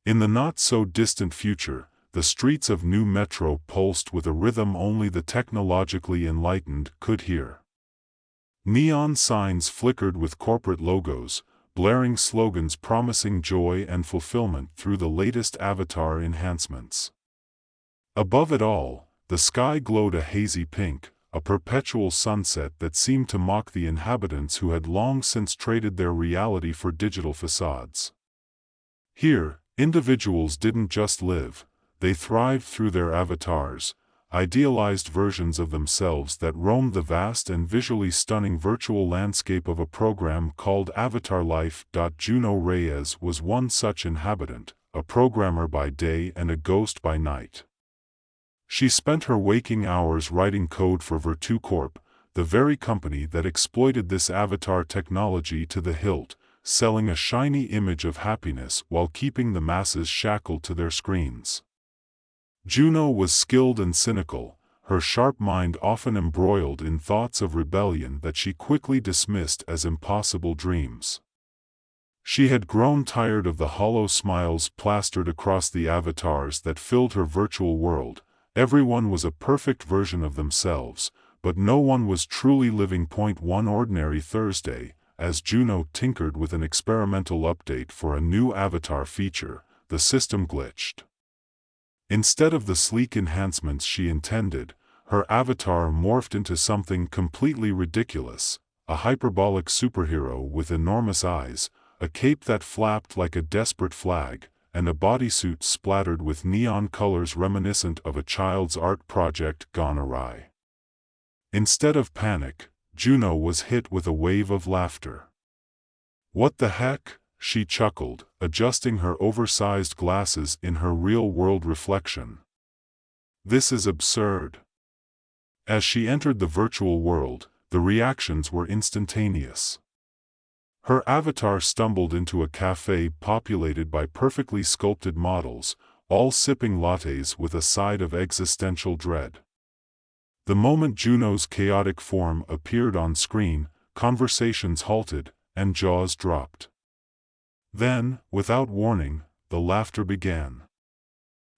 In the not-so-distant future, the streets of New Metro pulsed with a rhythm only the technologically enlightened could hear. Neon signs flickered with corporate logos, blaring slogans promising joy and fulfillment through the latest avatar enhancements. Above it all, the sky glowed a hazy pink, a perpetual sunset that seemed to mock the inhabitants who had long since traded their reality for digital facades. Here, individuals didn't just live, they thrived through their avatars, idealized versions of themselves that roamed the vast and visually stunning virtual landscape of a program called Avatar Life. Juno Reyes was one such inhabitant, a programmer by day and a ghost by night. She spent her waking hours writing code for Virtu Corp, the very company that exploited this avatar technology to the hilt, selling a shiny image of happiness while keeping the masses shackled to their screens. Juno was skilled and cynical, her sharp mind often embroiled in thoughts of rebellion that she quickly dismissed as impossible dreams. She had grown tired of the hollow smiles plastered across the avatars that filled her virtual world. Everyone was a perfect version of themselves, but no one was truly living. One ordinary Thursday, as Juno tinkered with an experimental update for a new avatar feature, the system glitched. Instead of the sleek enhancements she intended, her avatar morphed into something completely ridiculous, a hyperbolic superhero with enormous eyes, a cape that flapped like a desperate flag, and a bodysuit splattered with neon colors reminiscent of a child's art project gone awry. Instead of panic, Juno was hit with a wave of laughter. "What the heck?" she chuckled, adjusting her oversized glasses in her real-world reflection. "This is absurd." As she entered the virtual world, the reactions were instantaneous. Her avatar stumbled into a cafe populated by perfectly sculpted models, all sipping lattes with a side of existential dread. The moment Juno's chaotic form appeared on screen, conversations halted, and jaws dropped. Then, without warning, the laughter began.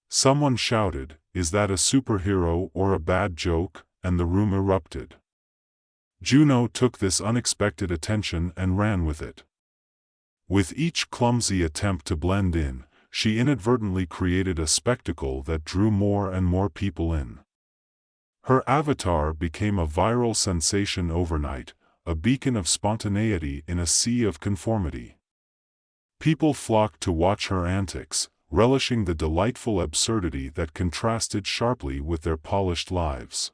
Someone shouted, "Is that a superhero or a bad joke?" and the room erupted. Juno took this unexpected attention and ran with it. With each clumsy attempt to blend in, she inadvertently created a spectacle that drew more and more people in. Her avatar became a viral sensation overnight, a beacon of spontaneity in a sea of conformity. People flocked to watch her antics, relishing the delightful absurdity that contrasted sharply with their polished lives.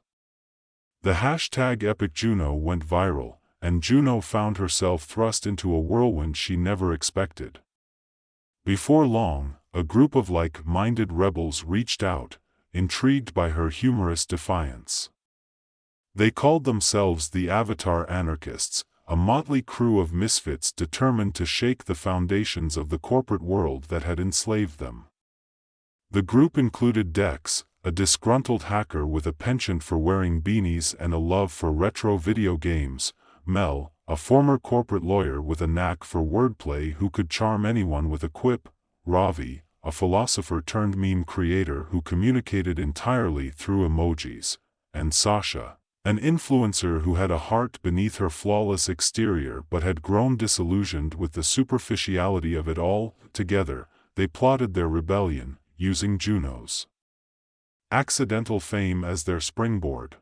The hashtag #EpicJuno went viral, and Juno found herself thrust into a whirlwind she never expected. Before long, a group of like-minded rebels reached out, intrigued by her humorous defiance. They called themselves the Avatar Anarchists, a motley crew of misfits determined to shake the foundations of the corporate world that had enslaved them. The group included Dex, a disgruntled hacker with a penchant for wearing beanies and a love for retro video games, Mel, a former corporate lawyer with a knack for wordplay who could charm anyone with a quip, Ravi, a philosopher-turned-meme creator who communicated entirely through emojis, and Sasha, an influencer who had a heart beneath her flawless exterior but had grown disillusioned with the superficiality of it all. Together, they plotted their rebellion, using Juno's accidental fame as their springboard.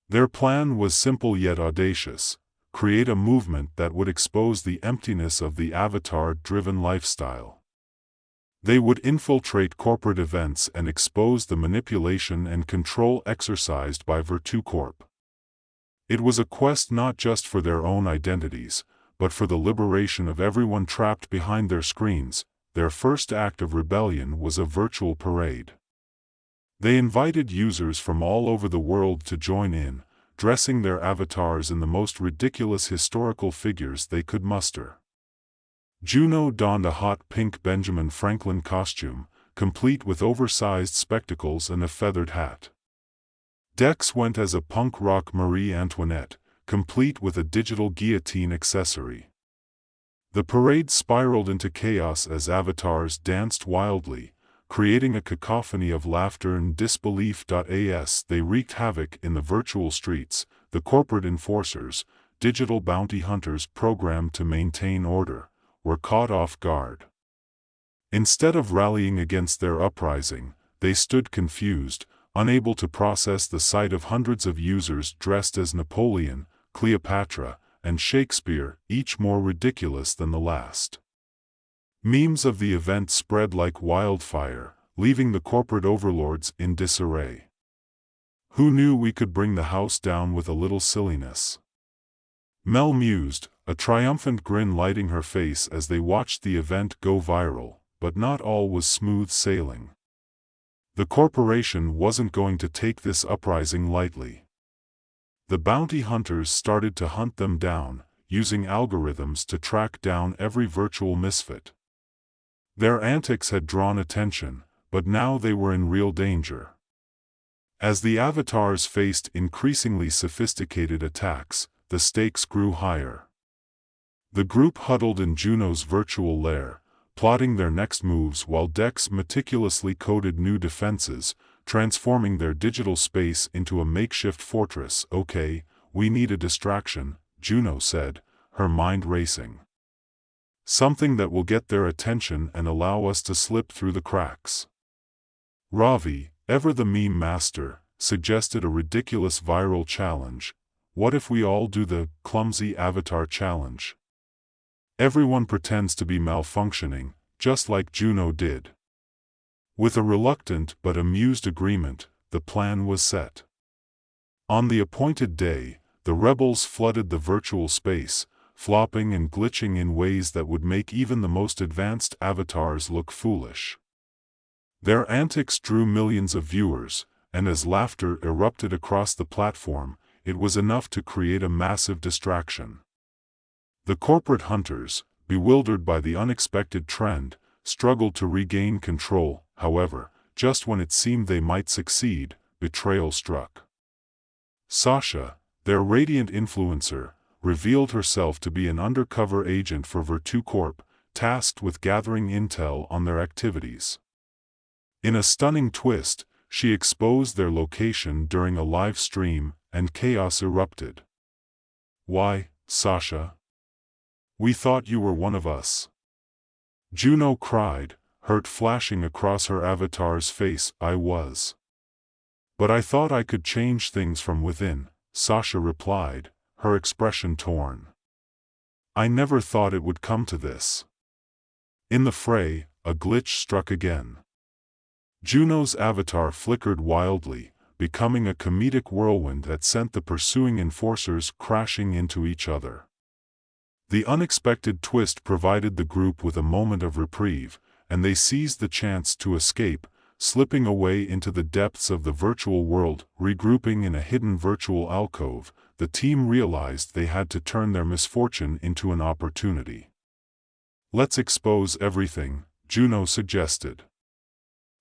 Their plan was simple yet audacious: create a movement that would expose the emptiness of the avatar-driven lifestyle. They would infiltrate corporate events and expose the manipulation and control exercised by Virtu Corp. It was a quest not just for their own identities, but for the liberation of everyone trapped behind their screens. Their first act of rebellion was a virtual parade. They invited users from all over the world to join in, dressing their avatars in the most ridiculous historical figures they could muster. Juno donned a hot pink Benjamin Franklin costume, complete with oversized spectacles and a feathered hat. Dex went as a punk rock Marie Antoinette, complete with a digital guillotine accessory. The parade spiraled into chaos as avatars danced wildly, creating a cacophony of laughter and disbelief. As they wreaked havoc in the virtual streets, the corporate enforcers, digital bounty hunters programmed to maintain order, were caught off guard. Instead of rallying against their uprising, they stood confused, unable to process the sight of hundreds of users dressed as Napoleon, Cleopatra, and Shakespeare, each more ridiculous than the last. Memes of the event spread like wildfire, leaving the corporate overlords in disarray. Who knew we could bring the house down with a little silliness? Mel mused, a triumphant grin lighting her face as they watched the event go viral, but not all was smooth sailing. The corporation wasn't going to take this uprising lightly. The bounty hunters started to hunt them down, using algorithms to track down every virtual misfit. Their antics had drawn attention, but now they were in real danger. As the avatars faced increasingly sophisticated attacks, the stakes grew higher. The group huddled in Juno's virtual lair, plotting their next moves while Dex meticulously coded new defenses, transforming their digital space into a makeshift fortress. Okay, we need a distraction, Juno said, her mind racing. Something that will get their attention and allow us to slip through the cracks. Ravi, ever the meme master, suggested a ridiculous viral challenge. What if we all do the clumsy avatar challenge? Everyone pretends to be malfunctioning, just like Juno did. With a reluctant but amused agreement, the plan was set. On the appointed day, the rebels flooded the virtual space, flopping and glitching in ways that would make even the most advanced avatars look foolish. Their antics drew millions of viewers, and as laughter erupted across the platform, it was enough to create a massive distraction. The corporate hunters, bewildered by the unexpected trend, struggled to regain control. However, just when it seemed they might succeed, betrayal struck. Sasha, their radiant influencer, revealed herself to be an undercover agent for Virtu Corp, tasked with gathering intel on their activities. In a stunning twist, she exposed their location during a live stream, and chaos erupted. Why, Sasha? We thought you were one of us. Juno cried, hurt flashing across her avatar's face. I was. But I thought I could change things from within, Sasha replied, her expression torn. I never thought it would come to this. In the fray, a glitch struck again. Juno's avatar flickered wildly, becoming a comedic whirlwind that sent the pursuing enforcers crashing into each other. The unexpected twist provided the group with a moment of reprieve, and they seized the chance to escape, slipping away into the depths of the virtual world. Regrouping in a hidden virtual alcove, the team realized they had to turn their misfortune into an opportunity. Let's expose everything, Juno suggested.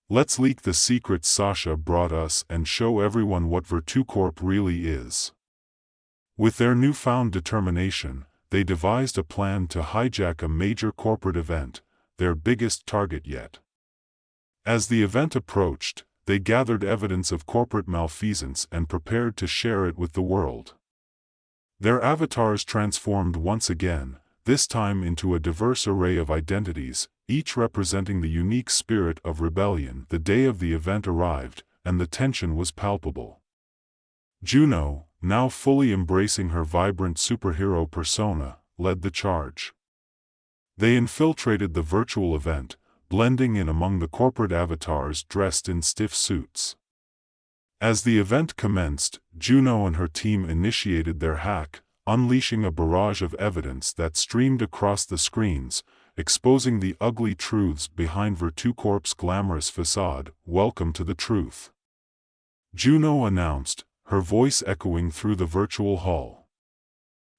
Let's leak the secrets Sasha brought us and show everyone what Virtu Corp really is. With their newfound determination, they devised a plan to hijack a major corporate event, their biggest target yet. As the event approached, they gathered evidence of corporate malfeasance and prepared to share it with the world. Their avatars transformed once again, this time into a diverse array of identities, each representing the unique spirit of rebellion. The day of the event arrived, and the tension was palpable. Juno, now fully embracing her vibrant superhero persona, led the charge. They infiltrated the virtual event, blending in among the corporate avatars dressed in stiff suits. As the event commenced, Juno and her team initiated their hack, unleashing a barrage of evidence that streamed across the screens, exposing the ugly truths behind Virtu Corp's glamorous facade. Welcome to the truth, Juno announced, her voice echoing through the virtual hall.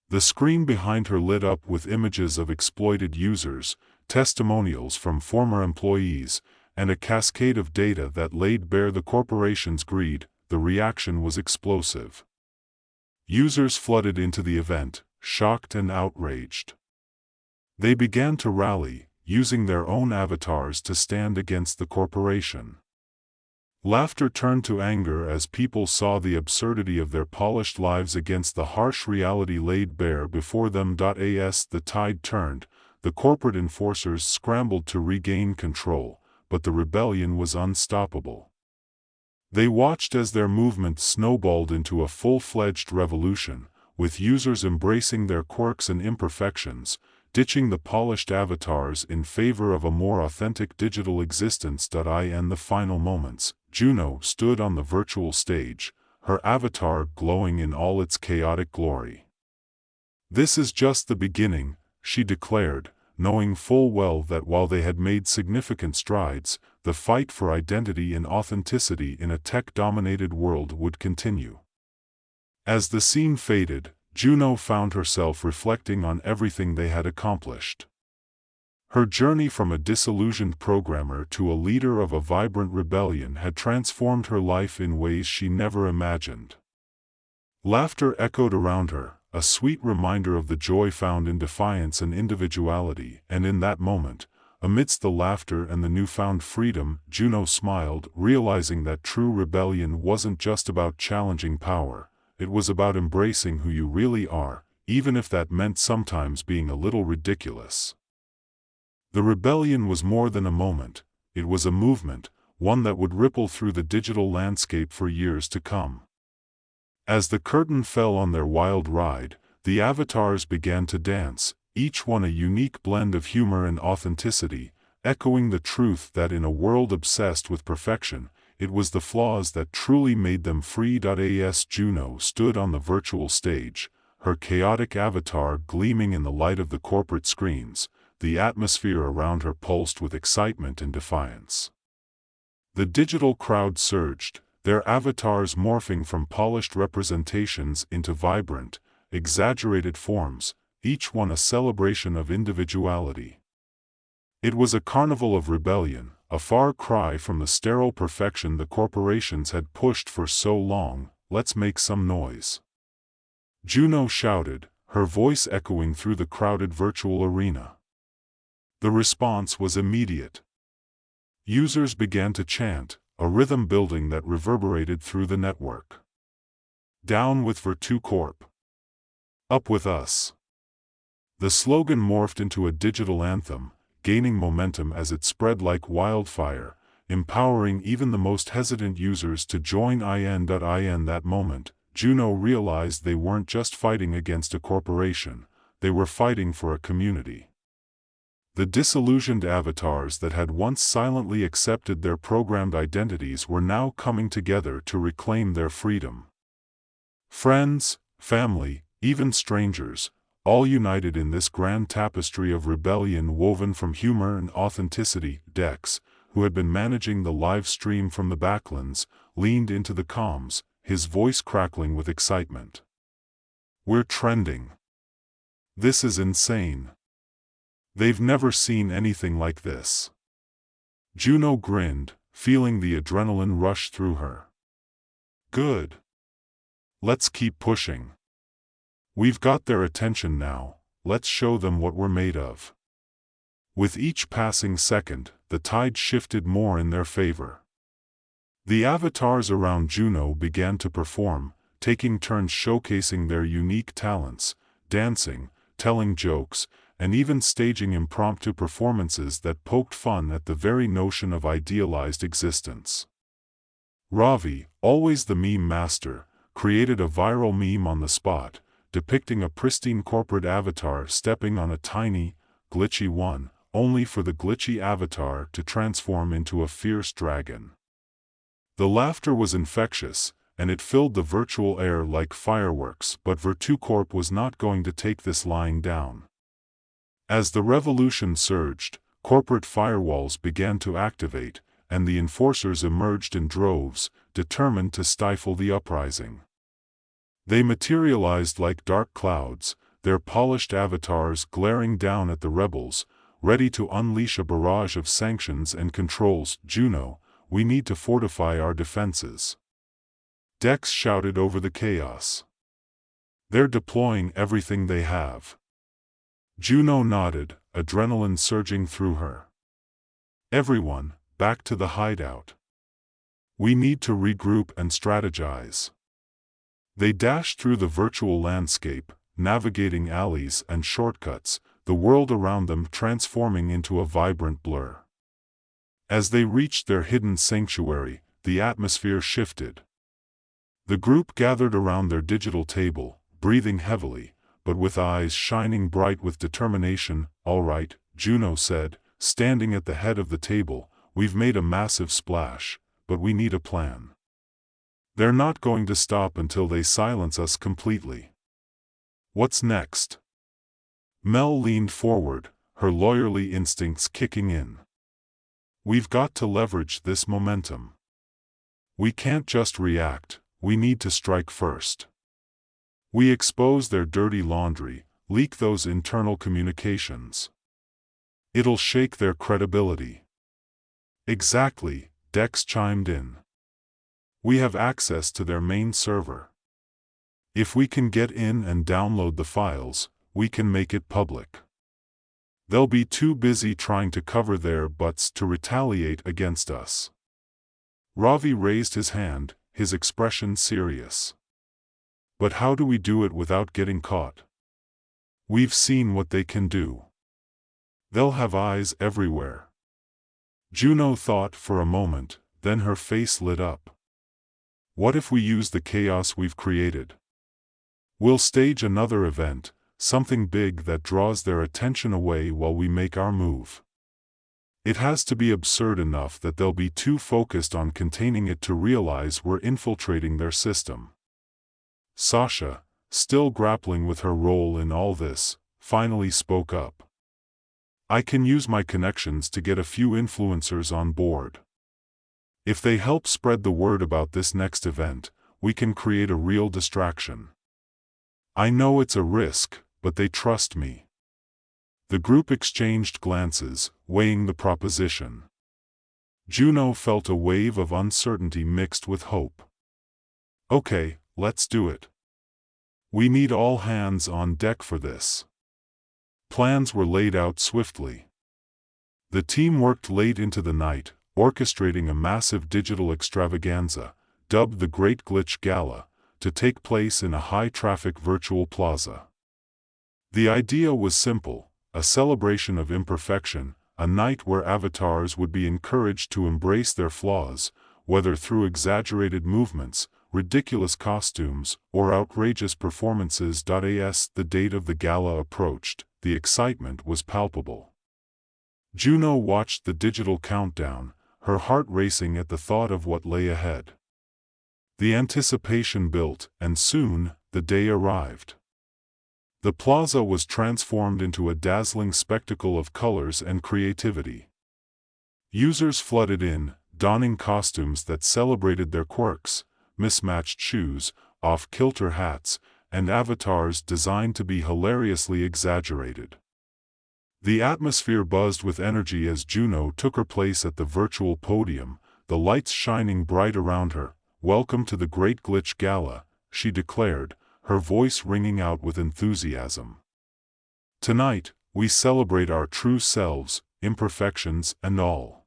The screen behind her lit up with images of exploited users, testimonials from former employees, and a cascade of data that laid bare the corporation's greed. The reaction was explosive. Users flooded into the event, shocked and outraged. They began to rally, using their own avatars to stand against the corporation. Laughter turned to anger as people saw the absurdity of their polished lives against the harsh reality laid bare before them. As the tide turned, the corporate enforcers scrambled to regain control, but the rebellion was unstoppable. They watched as their movement snowballed into a full-fledged revolution, with users embracing their quirks and imperfections, ditching the polished avatars in favor of a more authentic digital existence. In the final moments, Juno stood on the virtual stage, her avatar glowing in all its chaotic glory. "This is just the beginning," she declared, knowing full well that while they had made significant strides, the fight for identity and authenticity in a tech-dominated world would continue. As the scene faded, Juno found herself reflecting on everything they had accomplished. Her journey from a disillusioned programmer to a leader of a vibrant rebellion had transformed her life in ways she never imagined. Laughter echoed around her, a sweet reminder of the joy found in defiance and individuality, and in that moment, amidst the laughter and the newfound freedom, Juno smiled, realizing that true rebellion wasn't just about challenging power. It was about embracing who you really are, even if that meant sometimes being a little ridiculous. The rebellion was more than a moment, it was a movement, one that would ripple through the digital landscape for years to come. As the curtain fell on their wild ride, the avatars began to dance, each one a unique blend of humor and authenticity, echoing the truth that in a world obsessed with perfection, it was the flaws that truly made them free. As Juno stood on the virtual stage, her chaotic avatar gleaming in the light of the corporate screens, the atmosphere around her pulsed with excitement and defiance. The digital crowd surged, their avatars morphing from polished representations into vibrant, exaggerated forms, each one a celebration of individuality. It was a carnival of rebellion, a far cry from the sterile perfection the corporations had pushed for so long. "Let's make some noise," Juno shouted, her voice echoing through the crowded virtual arena. The response was immediate. Users began to chant, a rhythm building that reverberated through the network. "Down with Virtu Corp. Up with us." The slogan morphed into a digital anthem, gaining momentum as it spread like wildfire, empowering even the most hesitant users to join in. In that moment, Juno realized they weren't just fighting against a corporation, they were fighting for a community. The disillusioned avatars that had once silently accepted their programmed identities were now coming together to reclaim their freedom. Friends, family, even strangers, all united in this grand tapestry of rebellion woven from humor and authenticity. Dex, who had been managing the live stream from the backlands, leaned into the comms, his voice crackling with excitement. "We're trending. This is insane. They've never seen anything like this." Juno grinned, feeling the adrenaline rush through her. "Good. Let's keep pushing. We've got their attention now, let's show them what we're made of." With each passing second, the tide shifted more in their favor. The avatars around Juno began to perform, taking turns showcasing their unique talents, dancing, telling jokes, and even staging impromptu performances that poked fun at the very notion of idealized existence. Ravi, always the meme master, created a viral meme on the spot, depicting a pristine corporate avatar stepping on a tiny, glitchy one, only for the glitchy avatar to transform into a fierce dragon. The laughter was infectious, and it filled the virtual air like fireworks, but VirtuCorp was not going to take this lying down. As the revolution surged, corporate firewalls began to activate, and the enforcers emerged in droves, determined to stifle the uprising. They materialized like dark clouds, their polished avatars glaring down at the rebels, ready to unleash a barrage of sanctions and controls. "Juno, we need to fortify our defenses," Dex shouted over the chaos. "They're deploying everything they have." Juno nodded, adrenaline surging through her. Everyone, back to the hideout. We need to regroup and strategize. They dashed through the virtual landscape, navigating alleys and shortcuts, the world around them transforming into a vibrant blur. As they reached their hidden sanctuary, the atmosphere shifted. The group gathered around their digital table, breathing heavily, but with eyes shining bright with determination. "All right," Juno said, standing at the head of the table, "we've made a massive splash, but we need a plan. They're not going to stop until they silence us completely. What's next?" Mel leaned forward, her lawyerly instincts kicking in. "We've got to leverage this momentum. We can't just react, we need to strike first. We expose their dirty laundry, leak those internal communications. It'll shake their credibility." "Exactly," Dex chimed in. "We have access to their main server. If we can get in and download the files, we can make it public. They'll be too busy trying to cover their butts to retaliate against us." Ravi raised his hand, his expression serious. "But how do we do it without getting caught? We've seen what they can do. They'll have eyes everywhere." Juno thought for a moment, then her face lit up. "What if we use the chaos we've created? We'll stage another event, something big that draws their attention away while we make our move. It has to be absurd enough that they'll be too focused on containing it to realize we're infiltrating their system." Sasha, still grappling with her role in all this, finally spoke up. "I can use my connections to get a few influencers on board. If they help spread the word about this next event, we can create a real distraction. I know it's a risk, but they trust me." The group exchanged glances, weighing the proposition. Juno felt a wave of uncertainty mixed with hope. "Okay, let's do it. We need all hands on deck for this." Plans were laid out swiftly. The team worked late into the night, orchestrating a massive digital extravaganza, dubbed the Great Glitch Gala, to take place in a high-traffic virtual plaza. The idea was simple: a celebration of imperfection, a night where avatars would be encouraged to embrace their flaws, whether through exaggerated movements, ridiculous costumes, or outrageous performances. As the date of the gala approached, the excitement was palpable. Juno watched the digital countdown, her heart racing at the thought of what lay ahead. The anticipation built, and soon, the day arrived. The plaza was transformed into a dazzling spectacle of colors and creativity. Users flooded in, donning costumes that celebrated their quirks, mismatched shoes, off-kilter hats, and avatars designed to be hilariously exaggerated. The atmosphere buzzed with energy as Juno took her place at the virtual podium, the lights shining bright around her. "Welcome to the Great Glitch Gala," she declared, her voice ringing out with enthusiasm. "Tonight, we celebrate our true selves, imperfections and all.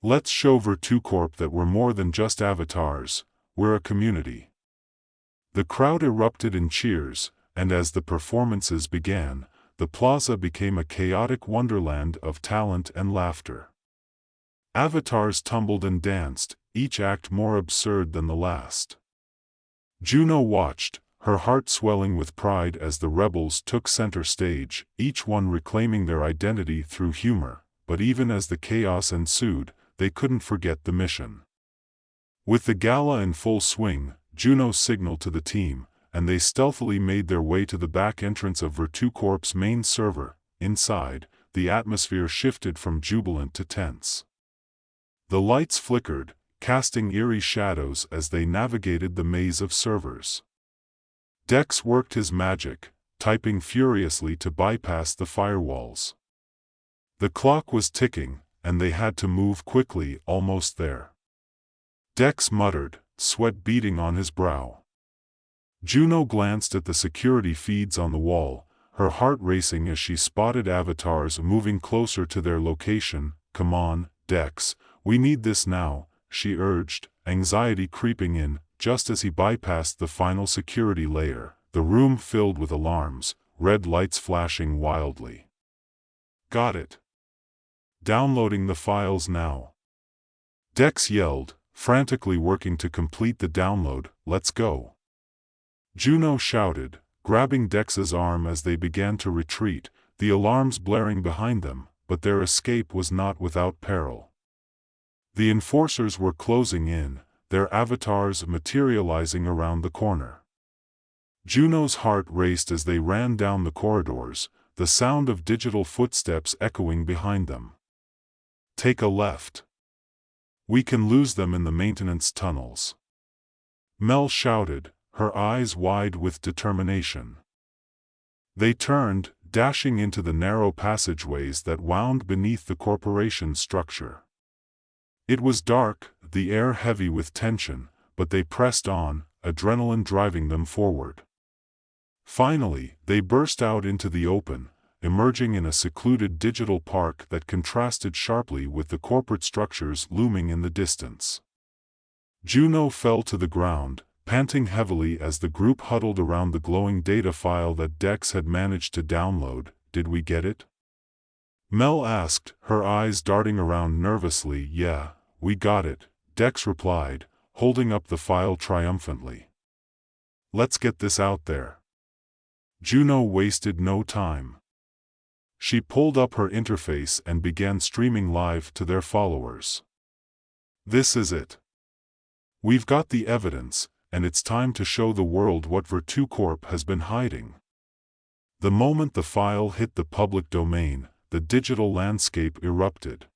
Let's show Virtucorp that we're more than just avatars, we're a community." The crowd erupted in cheers, and as the performances began, the plaza became a chaotic wonderland of talent and laughter. Avatars tumbled and danced, each act more absurd than the last. Juno watched, her heart swelling with pride as the rebels took center stage, each one reclaiming their identity through humor, but even as the chaos ensued, they couldn't forget the mission. With the gala in full swing, Juno signaled to the team, and they stealthily made their way to the back entrance of Virtucorp's main server. Inside, the atmosphere shifted from jubilant to tense. The lights flickered, casting eerie shadows as they navigated the maze of servers. Dex worked his magic, typing furiously to bypass the firewalls. The clock was ticking, and they had to move quickly. Almost there. Dex muttered, sweat beading on his brow. Juno glanced at the security feeds on the wall, her heart racing as she spotted avatars moving closer to their location. "Come on, Dex, we need this now," she urged, anxiety creeping in. Just as he bypassed the final security layer, the room filled with alarms, red lights flashing wildly. "Got it. Downloading the files now," Dex yelled, frantically working to complete the download. "Let's go," Juno shouted, grabbing Dex's arm as they began to retreat, the alarms blaring behind them, but their escape was not without peril. The enforcers were closing in, their avatars materializing around the corner. Juno's heart raced as they ran down the corridors, the sound of digital footsteps echoing behind them. "Take a left. We can lose them in the maintenance tunnels," Mel shouted, her eyes wide with determination. They turned, dashing into the narrow passageways that wound beneath the corporation's structure. It was dark, the air heavy with tension, but they pressed on, adrenaline driving them forward. Finally, they burst out into the open, emerging in a secluded digital park that contrasted sharply with the corporate structures looming in the distance. Juno fell to the ground, panting heavily as the group huddled around the glowing data file that Dex had managed to download. "Did we get it?" Mel asked, her eyes darting around nervously. "Yeah, we got it," Dex replied, holding up the file triumphantly. "Let's get this out there." Juno wasted no time. She pulled up her interface and began streaming live to their followers. "This is it. We've got the evidence, and it's time to show the world what Virtu Corp has been hiding." The moment the file hit the public domain, the digital landscape erupted.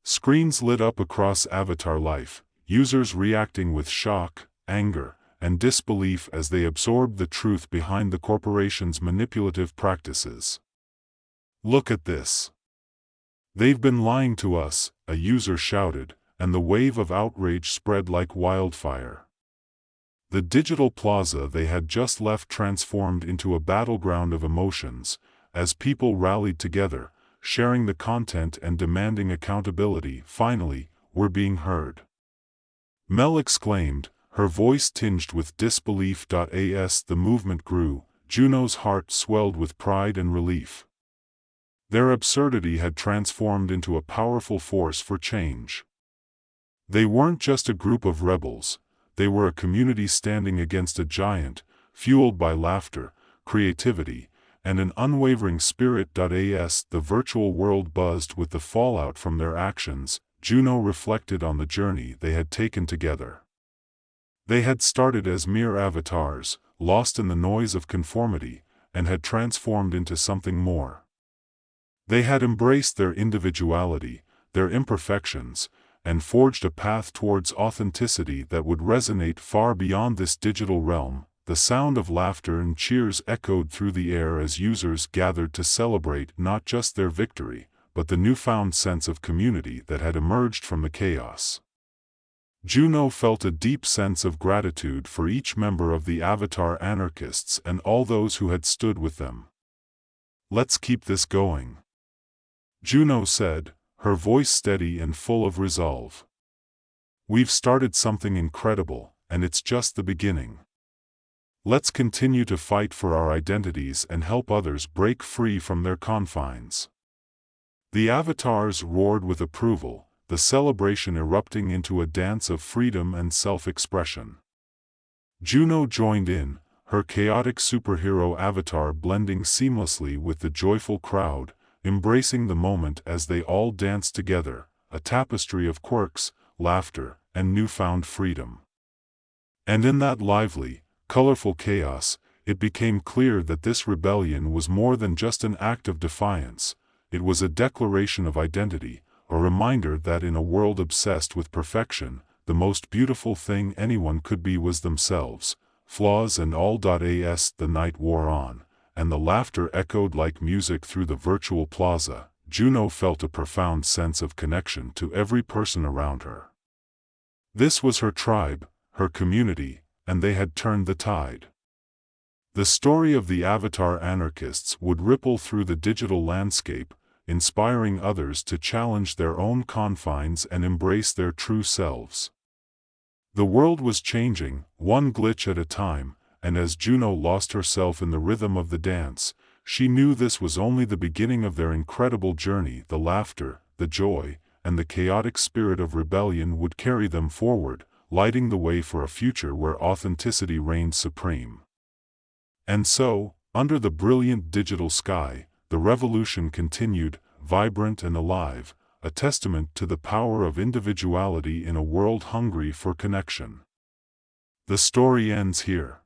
Screens lit up across avatar life, users reacting with shock, anger, and disbelief as they absorbed the truth behind the corporation's manipulative practices. "Look at this. They've been lying to us," a user shouted, and the wave of outrage spread like wildfire. The digital plaza they had just left transformed into a battleground of emotions, as people rallied together, sharing the content and demanding accountability. "Finally, we're being heard," Mel exclaimed, her voice tinged with disbelief. As the movement grew, Juno's heart swelled with pride and relief. Their absurdity had transformed into a powerful force for change. They weren't just a group of rebels, they were a community standing against a giant, fueled by laughter, creativity, and an unwavering spirit. As the virtual world buzzed with the fallout from their actions, Juno reflected on the journey they had taken together. They had started as mere avatars, lost in the noise of conformity, and had transformed into something more. They had embraced their individuality, their imperfections, and forged a path towards authenticity that would resonate far beyond this digital realm. The sound of laughter and cheers echoed through the air as users gathered to celebrate not just their victory, but the newfound sense of community that had emerged from the chaos. Juno felt a deep sense of gratitude for each member of the Avatar anarchists and all those who had stood with them. "Let's keep this going," Juno said, her voice steady and full of resolve. "We've started something incredible, and it's just the beginning. Let's continue to fight for our identities and help others break free from their confines." The avatars roared with approval, the celebration erupting into a dance of freedom and self-expression. Juno joined in, her chaotic superhero avatar blending seamlessly with the joyful crowd, embracing the moment as they all danced together, a tapestry of quirks, laughter, and newfound freedom. And in that lively, colorful chaos, it became clear that this rebellion was more than just an act of defiance. It was a declaration of identity, a reminder that in a world obsessed with perfection, the most beautiful thing anyone could be was themselves, flaws and all. As the night wore on, and the laughter echoed like music through the virtual plaza, Juno felt a profound sense of connection to every person around her. This was her tribe, her community, and they had turned the tide. The story of the Avatar anarchists would ripple through the digital landscape, inspiring others to challenge their own confines and embrace their true selves. The world was changing, one glitch at a time, and as Juno lost herself in the rhythm of the dance, she knew this was only the beginning of their incredible journey. The laughter, the joy, and the chaotic spirit of rebellion would carry them forward, lighting the way for a future where authenticity reigned supreme. And so, under the brilliant digital sky, the revolution continued, vibrant and alive, a testament to the power of individuality in a world hungry for connection. The story ends here.